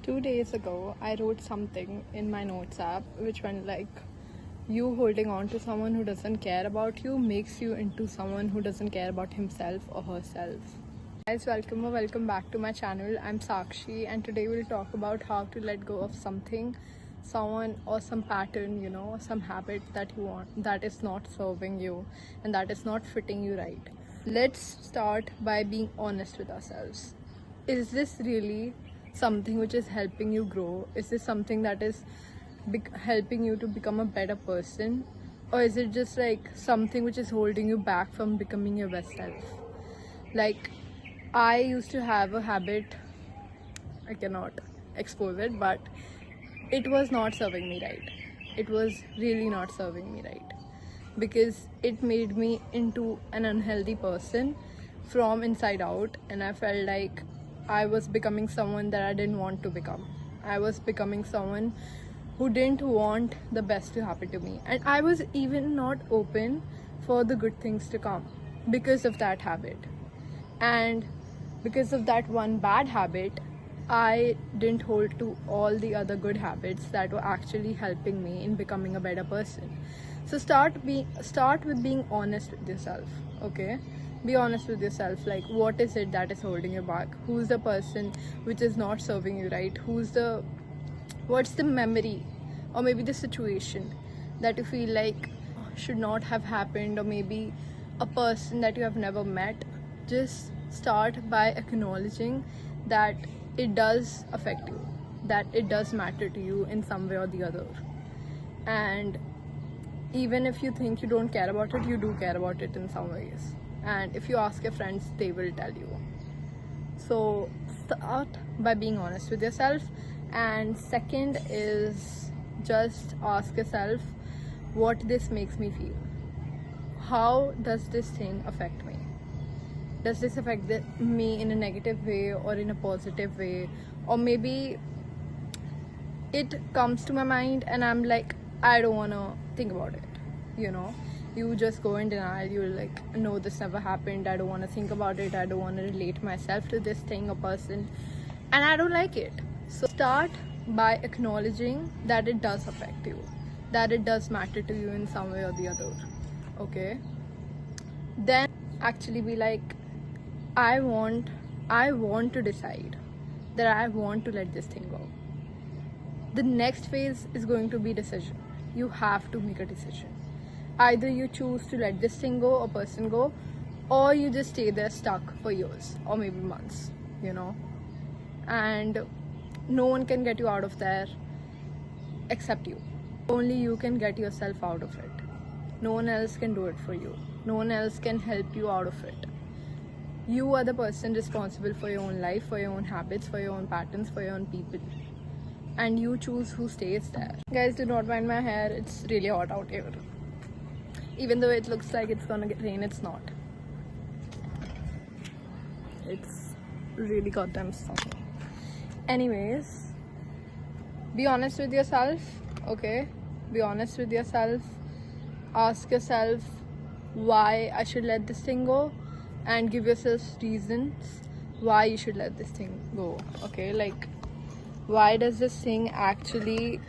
2 days ago, I wrote something in my notes app which went like, you holding on to someone who doesn't care about you makes you into someone who doesn't care about himself or herself. Guys, welcome back to my channel. I'm Sakshi, and today we'll talk about how to let go of something, someone, or some pattern, some habit that you want that is not serving you and that is not fitting you right. Let's start by being honest with ourselves. Is this really something which is helping you grow? Is this something that is helping you to become a better person? Or is it just like something which is holding you back from becoming your best self? Like, I used to have a habit, I cannot expose it, but it was not serving me right. It was really not serving me right because it made me into an unhealthy person from inside out, and I felt like I was becoming someone that I didn't want to become. I was becoming someone who didn't want the best to happen to me, and I was even not open for the good things to come because of that habit. And because of that one bad habit, I didn't hold to all the other good habits that were actually helping me in becoming a better person. So start with being honest with yourself, okay? Be honest with yourself, like what is it that is holding you back? Who's the person which is not serving you right? What's the memory or maybe the situation that you feel like should not have happened, or maybe a person that you have never met? Just start by acknowledging that it does affect you, that it does matter to you in some way or the other. And even if you think you don't care about it, you do care about it in some ways. And if you ask your friends, they will tell you. So start by being honest with yourself. And second is just ask yourself what this makes me feel. How does this thing affect me? Does this affect me in a negative way or in a positive way? Or maybe it comes to my mind and I'm like, I don't want to think about it. You just go in denial. You're like, no, this never happened. I don't want to think about it. I don't want to relate myself to this thing or person, and I don't like it. So start by acknowledging that it does affect you, that it does matter to you in some way or the other, okay? Then actually be like, I want to decide that I want to let this thing go. The next phase is going to be decision. You have to make a decision. Either you choose to let this thing go or person go, or you just stay there stuck for years or maybe months, and no one can get you out of there except you. Only you can get yourself out of it. No one else can do it for you. No one else can help you out of it. You are the person responsible for your own life, for your own habits, for your own patterns, for your own people. And you choose who stays there. Guys, do not mind my hair. It's really hot out here. Even though it looks like it's gonna rain, it's not. It's really goddamn sunny. Anyways, be honest with yourself, okay? Be honest with yourself. Ask yourself why I should let this thing go, and give yourself reasons why you should let this thing go, okay? Like, why does this thing actually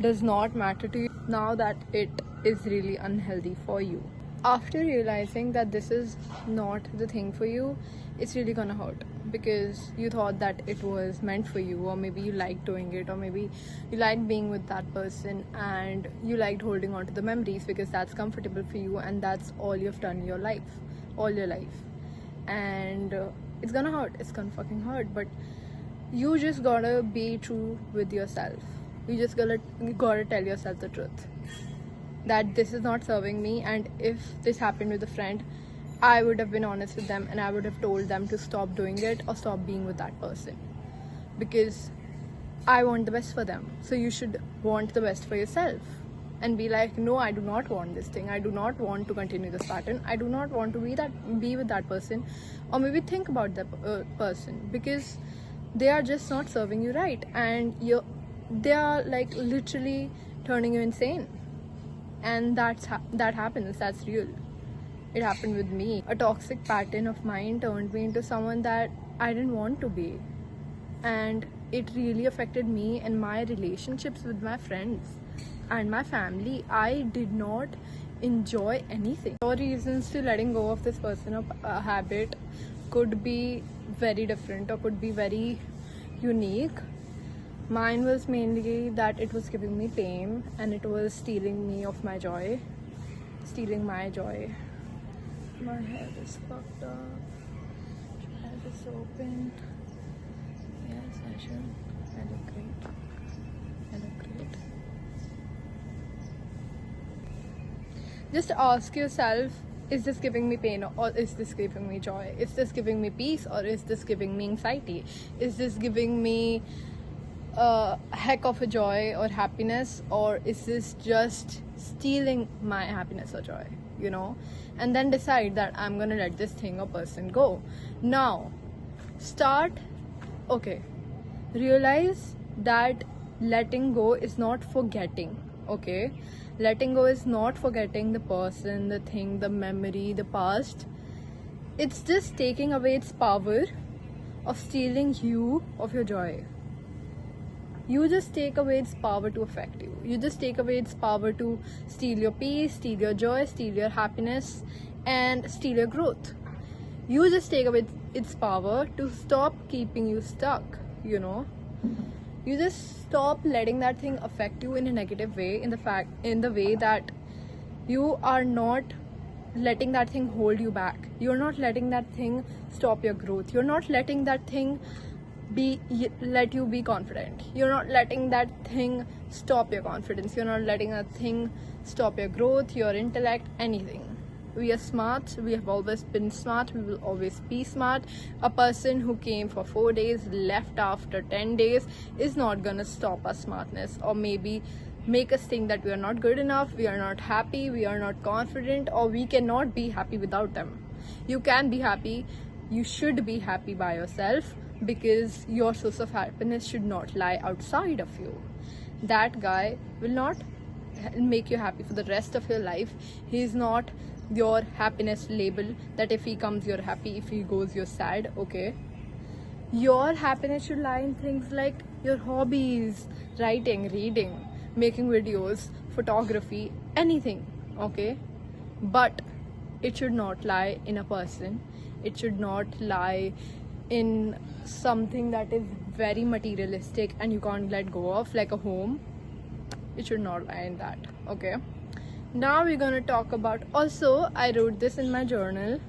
does not matter to you now that it is really unhealthy for you? After realizing that this is not the thing for you, it's really gonna hurt because you thought that it was meant for you, or maybe you liked doing it, or maybe you liked being with that person and you liked holding on to the memories because that's comfortable for you and that's all you've done all your life. And it's gonna hurt. It's gonna fucking hurt. But you just gotta be true with yourself. You just gotta tell yourself the truth that this is not serving me. And if this happened with a friend, I would have been honest with them and I would have told them to stop doing it or stop being with that person, because I want the best for them. So you should want the best for yourself and be like, no, I do not want this thing. I do not want to continue this pattern. I do not want to be with that person, or maybe think about that person, because they are just not serving you right, and they are like literally turning you insane. And that happens. That's real. It happened with me. A toxic pattern of mine turned me into someone that I didn't want to be, and it really affected me and my relationships with my friends and my family. I did not enjoy anything. Your reasons to letting go of this person or habit could be very different or could be very unique. Mine was mainly that it was giving me pain and it was stealing me of my joy, stealing my joy. My hair is fucked up. I have this open. Yes, I should. I look great. I look great. Just ask yourself, is this giving me pain or is this giving me joy? Is this giving me peace or is this giving me anxiety? Is this giving me a heck of a joy or happiness, or is this just stealing my happiness or joy? You know, and then decide that I'm gonna let this thing or person go. Now start, okay, realize that letting go is not forgetting. Okay, letting go is not forgetting the person, the thing, the memory, the past. It's just taking away its power of stealing you of your joy. You just take away its power to affect you. You just take away its power to steal your peace, steal your joy, steal your happiness, and steal your growth. You just take away its power to stop keeping you stuck, you know. You just stop letting that thing affect you in a negative way, in the way that you are not letting that thing hold you back. You're not letting that thing stop your growth. You're not letting that thing let you be confident. You're not letting that thing stop your confidence. You're not letting that thing stop your growth, your intellect, anything. We are smart. We have always been smart. We will always be smart. A person who came for 4 days, left after 10 days is not gonna stop our smartness, or maybe make us think that we are not good enough, we are not happy, we are not confident, or we cannot be happy without them. You can be happy. You should be happy by yourself, because your source of happiness should not lie outside of you. That guy will not make you happy for the rest of your life. He is not your happiness label, that if he comes you're happy, if he goes you're sad. Okay, your happiness should lie in things like your hobbies, writing, reading, making videos, photography, anything. Okay, but it should not lie in a person. It should not lie in something that is very materialistic and you can't let go of, like a home. It should not lie in that. Okay, now we're gonna talk about, also I wrote this in my journal,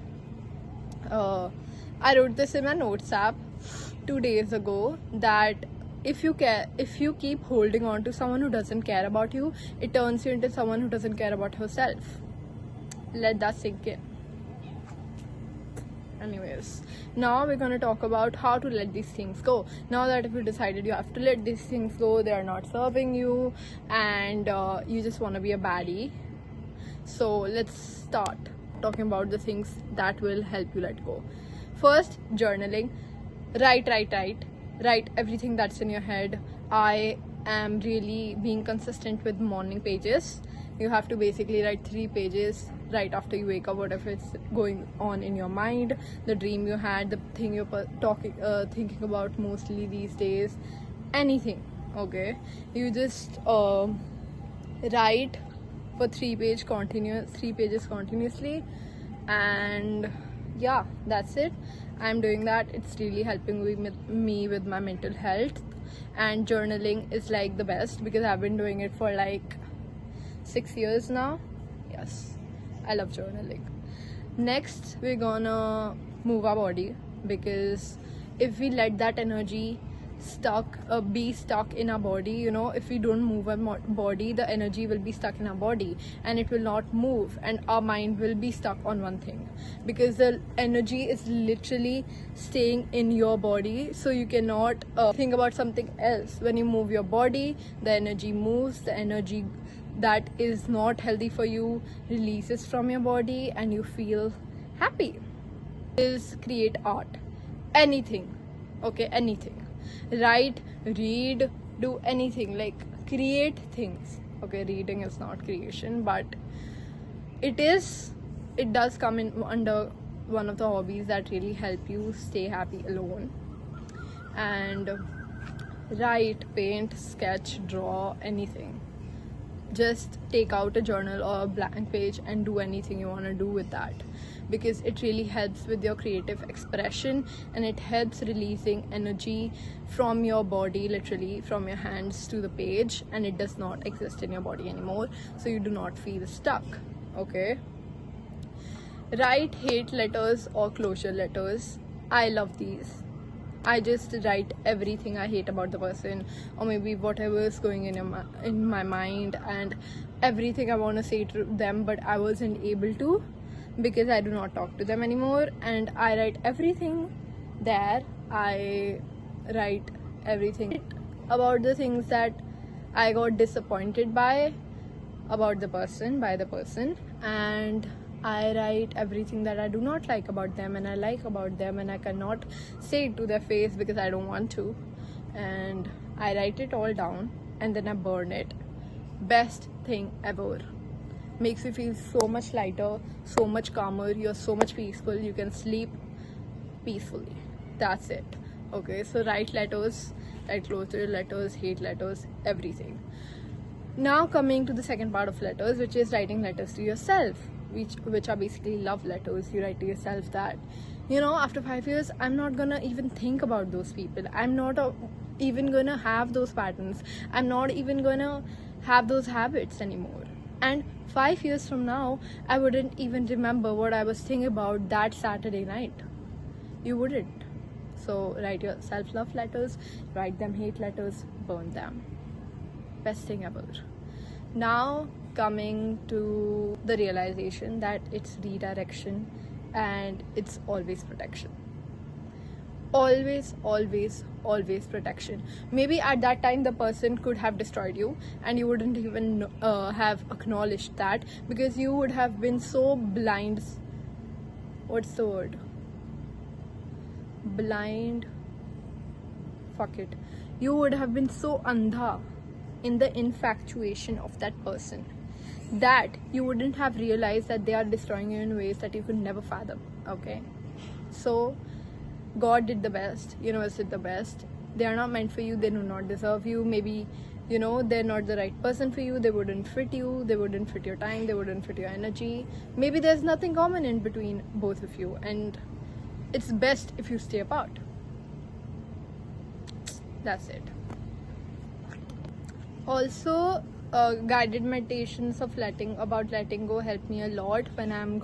I wrote this in my notes app 2 days ago, that if you keep holding on to someone who doesn't care about you, it turns you into someone who doesn't care about herself. Let that sink in. Anyways, now we're going to talk about how to let these things go. Now that if you decided you have to let these things go, they are not serving you, and you just want to be a baddie. So let's start talking about the things that will help you let go. First, journaling. Write everything that's in your head. I am really being consistent with morning pages. You have to basically write 3 pages right after you wake up, whatever is going on in your mind, the dream you had, the thing you're thinking about mostly these days, anything. Okay, you just write for 3 pages continuously, and yeah, that's it. I'm doing that. It's really helping me with my mental health, and journaling is like the best, because I've been doing it for like 6 years now. Yes, I love journaling. Next, we're gonna move our body, because if we let that energy be stuck in our body, you know, if we don't move our body, the energy will be stuck in our body and it will not move, and our mind will be stuck on one thing, because the energy is literally staying in your body, so you cannot think about something else. When you move your body, the energy moves, the energy that is not healthy for you releases from your body, and you feel happy. Is create art, anything. Okay, anything. Write, read, do anything, like create things. Okay, reading is not creation, but it does come in under one of the hobbies that really help you stay happy alone. And Write, paint, sketch, draw, anything. Just take out a journal or a blank page and do anything you want to do with that, because it really helps with your creative expression, and it helps releasing energy from your body, literally from your hands to the page, and it does not exist in your body anymore, so you do not feel stuck. Okay, write hate letters or closure letters. I love these. I just write everything I hate about the person, or maybe whatever is going in my mind, and everything I want to say to them, but I wasn't able to because I do not talk to them anymore. And I write everything there. I write everything about the things that I got disappointed by about the person, by the person, and I write everything that I do not like about them and I like about them, and I cannot say it to their face because I don't want to. And I write it all down and then I burn it. Best thing ever. Makes you feel so much lighter, so much calmer, you're so much peaceful, you can sleep peacefully. That's it. Okay, so write letters, write closure letters, hate letters, everything. Now coming to the second part of letters, which is writing letters to yourself, which are basically love letters. You write to yourself that, you know, after 5 years I'm not gonna even think about those people, I'm not even gonna have those patterns, I'm not even gonna have those habits anymore, and 5 years from now I wouldn't even remember what I was thinking about that Saturday night. You wouldn't. So write your self-love letters, write them hate letters, burn them. Best thing ever. Now coming to the realization that it's redirection and it's always protection. Always, always, always protection. Maybe at that time the person could have destroyed you and you wouldn't even have acknowledged that, because you would have been so blind. What's the word? Blind. Fuck it. You would have been so andha in the infatuation of that person that you wouldn't have realized that they are destroying you in ways that you could never fathom. Okay, so God did the best, universe did the best. They are not meant for you, they do not deserve you. Maybe, you know, they're not the right person for you, they wouldn't fit you, they wouldn't fit your time, they wouldn't fit your energy. Maybe there's nothing common in between both of you, and it's best if you stay apart. That's it. Also, guided meditations of letting go help me a lot when I'm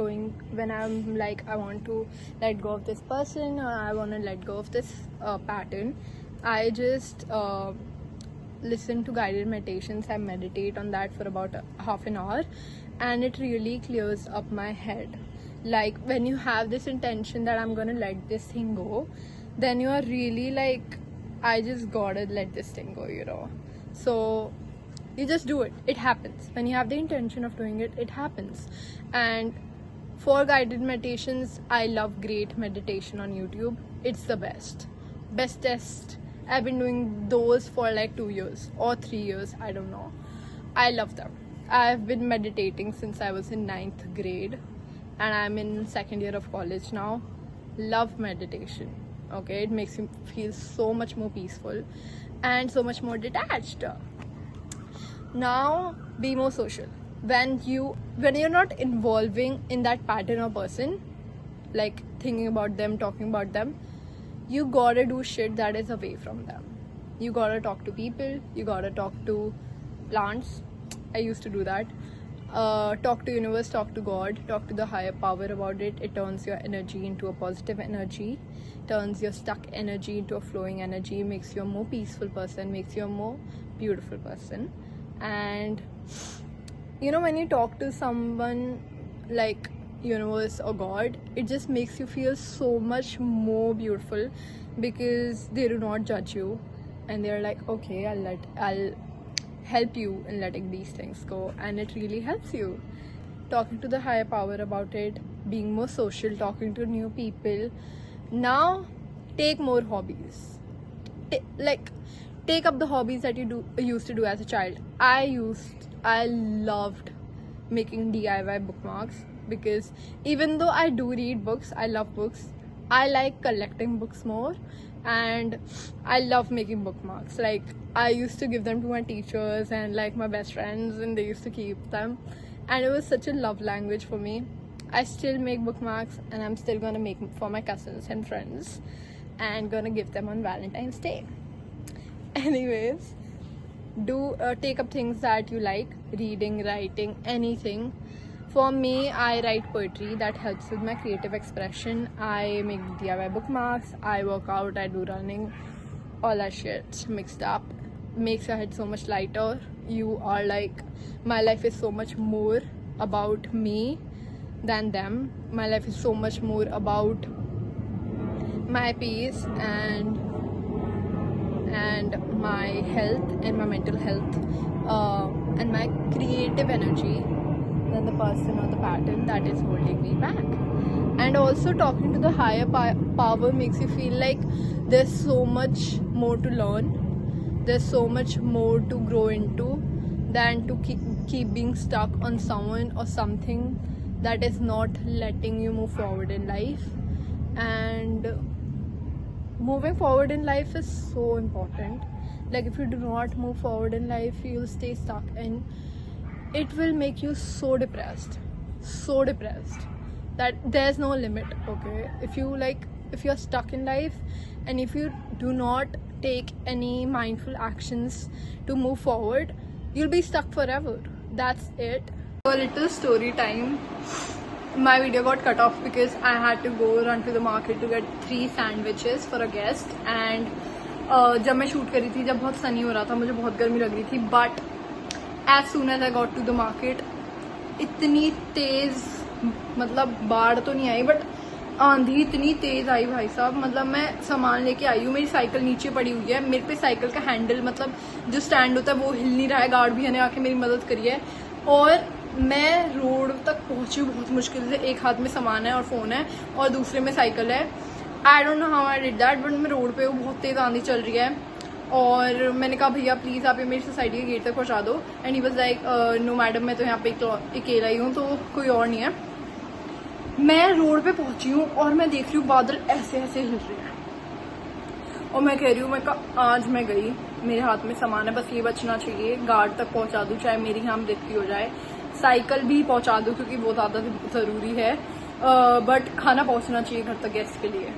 like, I want to let go of this person, or I want to let go of this pattern. I just listen to guided meditations. I meditate on that for about half an hour, and it really clears up my head. Like, when you have this intention that I'm gonna let this thing go, then you are really like, I just gotta let this thing go, you know. So you just do it. It happens. When you have the intention of doing it, it happens. And for guided meditations, I love Great Meditation on YouTube. It's the bestest. I've been doing those for like 2 years or 3 years, I don't know. I love them. I've been meditating since I was in 9th grade, and I'm in 2nd year of college now. Love meditation. Okay, it makes you feel so much more peaceful and so much more detached. Now, be more social. When you're not involving in that pattern or person, like thinking about them, talking about them, you gotta do shit that is away from them. You gotta talk to people, you gotta talk to plants. I used to do that. Talk to universe, talk to God, talk to the higher power about it. It turns your energy into a positive energy, turns your stuck energy into a flowing energy, makes you a more peaceful person, makes you a more beautiful person. And you know, when you talk to someone like universe or God, it just makes you feel so much more beautiful, because they do not judge you and they're like, okay, I'll help you in letting these things go. And it really helps you. Talking to the higher power about it, being more social, talking to new people. Now take more hobbies. Take up the hobbies that you used to do as a child. I loved making DIY bookmarks, because even though I do read books, I love books, I like collecting books more. and I love making bookmarks. Like, I used to give them to my teachers and like my best friends, and they used to keep them, and it was such a love language for me. I still make bookmarks, and I'm still gonna make for my cousins and friends and gonna give them on Valentine's Day. Anyways, do take up things that you like: reading, writing, anything. For me, I write poetry. That helps with my creative expression. I make DIY bookmarks, I work out, I do running, all that shit mixed up. Makes your head so much lighter. You are like, my life is so much more about me than them. My life is so much more about my peace and my health and my mental health and my creative energy than the person or the pattern that is holding me back. And also, talking to the higher power makes you feel like there's so much more to learn, there's so much more to grow into than to keep being stuck on someone or something that is not letting you move forward in life. And moving forward in life is so important. Like, if you do not move forward in life, you'll stay stuck, and it will make you so depressed that there's no limit. Okay, if you're stuck in life, and if you do not take any mindful actions to move forward, you'll be stuck forever. That's it. So, a little story time. My video got cut off because I had to go run to the market to get 3 sandwiches for a guest. And जब मैं shoot करी थी, जब बहुत सनी हो रहा था, मुझे बहुत गर्मी लग रही थी, but as soon as I got to the market, इतनी तेज, मतलब बाढ़ तो नहीं आई बट आंधी इतनी तेज आई भाई साहब. मतलब मैं सामान लेके आई हूँ, मेरी साइकिल नीचे पड़ी हुई है, मेरे पे साइकिल का हैंडल, मतलब जो स्टैंड होता है वो हिल नहीं रहा है. गार्ड भैया ने आके मेरी मदद करी है, और मैं रोड तक पहुंची हूँ बहुत मुश्किल से. एक हाथ में सामान है और फोन है, और दूसरे में साइकिल है. I don't know how I did that, but मैं रोड पे हूँ, बहुत तेज आंधी चल रही है. और मैंने कहा, भैया प्लीज़ आप ये मेरी सोसाइटी के गेट तक पहुंचा दो. And he was like, no madam, मैं तो यहाँ पे अकेला ही हूँ, तो कोई और नहीं है. मैं रोड पे पहुंची हूँ और मैं देख रही हूँ बादल ऐसे ऐसे हिल रहे हैं, और मैं कह रही हूँ, मैं कहा आज मैं गई, मेरे हाथ में सामान है, बस ये बचना चाहिए, गार्ड तक पहुंचा दूँ, चाहे मेरी यहाँ मृत्यु हो जाए. साइकिल भी पहुंचा दूँ क्योंकि वो ज़्यादा ज़रूरी है, बट खाना पहुंचना चाहिए घर तक गेस्ट के लिए,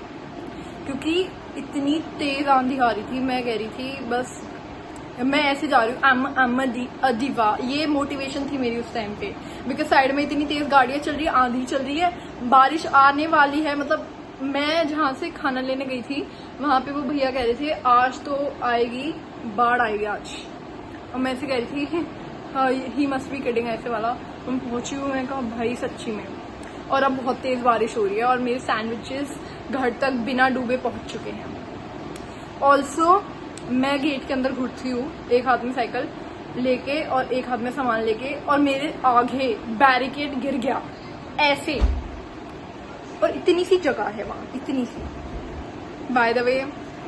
क्योंकि इतनी तेज आंधी आ रही थी. मैं कह रही थी बस मैं ऐसे जा रही हूँ, अदिवा. ये मोटिवेशन थी मेरी उस टाइम पे, बिकॉज साइड में इतनी तेज गाड़ियां चल रही है, आंधी चल रही है, बारिश आने वाली है. मतलब मैं जहाँ से खाना लेने गई थी वहां पे वो भैया कह रहे थे आज तो आएगी, बाढ़ आएगी आज. और मैं ऐसे कह रही थी ही मस्ट बी किडिंग, ऐसे वाला. मैं पहुंची हूँ, मैं कहा भाई सच्ची में. और अब बहुत तेज बारिश हो रही है, और मेरे सैंडविचेस घर तक बिना डूबे पहुंच चुके हैं. ऑल्सो मैं गेट के अंदर घुटती हूँ, एक हाथ में साइकिल लेके और एक हाथ में सामान लेके, और मेरे आगे बैरिकेड गिर गया ऐसे, और इतनी सी जगह है वहां, इतनी सी. By the way,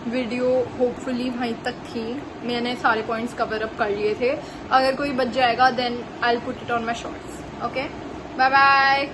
video hopefully वहीं तक थी, मैंने सारे पॉइंट्स कवर अप कर लिए थे. अगर कोई बच जाएगा then I will put it on my shorts. Okay, bye bye.